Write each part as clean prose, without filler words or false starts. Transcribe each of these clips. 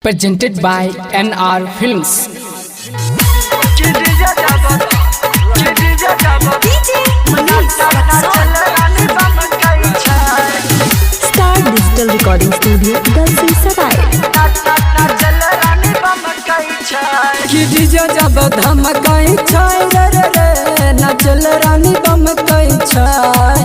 Presented by NR Films. Star Digital Recording Studio, ᴏᴜsɪ कि DJ जब धमकाई छाय रे रे रे नचल रानी बमकाई छाय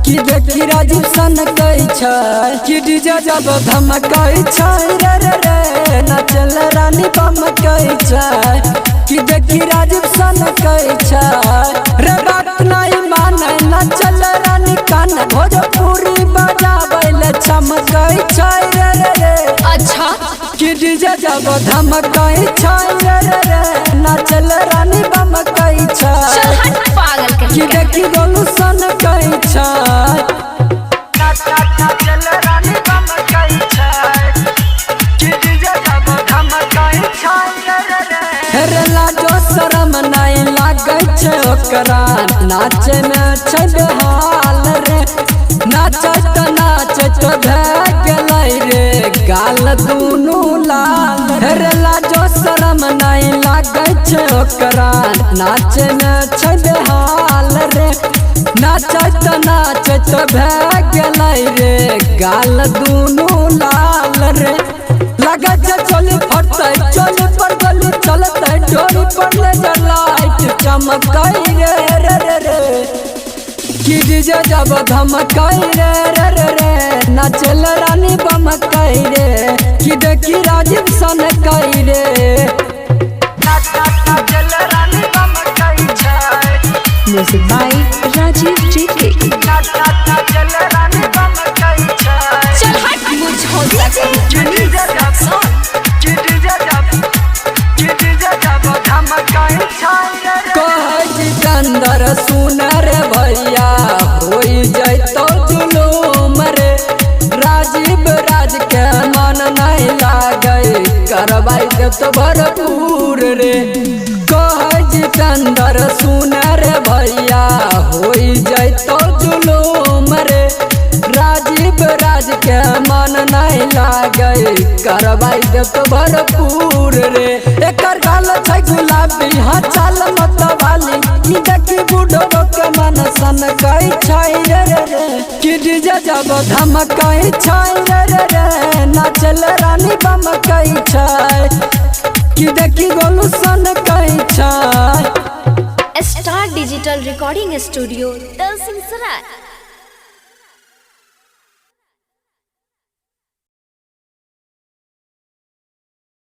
कि देखी राजीव सन कई छाय कि डीजे जब धमकाई छाय रे रे रे नचल रानी बमकाई छाय कि देखी राजीव सन कई छाय रे बात नहीं माने नचल रानी कान भोजपुरी बजाबै चमकाई छाय रे रे रे अच्छा कि डीजे जब धमकाई छाय रे रे रे नचल रानी बमकाई छाय पागल कि देखी ᴜᴜsᴜ कई छाय नचल रानी बमकाई छाय कि डीजे जब धमकाई छाय रे रे रे लाजो शरम नहीं लागै छै ओकरा नाचे में छै बेहाल रे नाचत नाचत भए गेलै रे गाल दुनू लाल रे लाजो शरम नहीं लागै छै ओकरा नाचे में छै बेहाल रे नाचत नाचत भए गेलै रे गाल दुनू लाल रे लगे छै चोली फटतै चोली पर गली चलतै डोरी पर लेजर लाइट चमकै रे रे रे रे कि डीजे जब धमकाई रे रे रे रे नचल रानी बमकाई रे कि देखी राजीव सन कई रे नचल रानी बमकाई छाय Music by Rajeevjk. नचल रानी बमकाई छाय चल हट मुझे जितेंद्र सुन रे भैया हो जैतो जुलूम रे राजीव राज के मन नहीं लागे करवाई देत भरपूर रे कह जितेंद्र सुन रे भैया हो जैतो जुलूम रे राजीव राज के मन नहीं लागे करवाई देत भरपूर रे एकर गाल छै गुलाबी हाँ चाल मतवाली कि देखी बूढ़ो के मन सन कई छाय रे रे रे कि डीजे जब धमकाई छाय रे रे रे नचल रानी बमकाई छाय कि देखी ᴜᴜsᴜ कई छाय Star Digital Recording Studio, ᴜᴜsɪ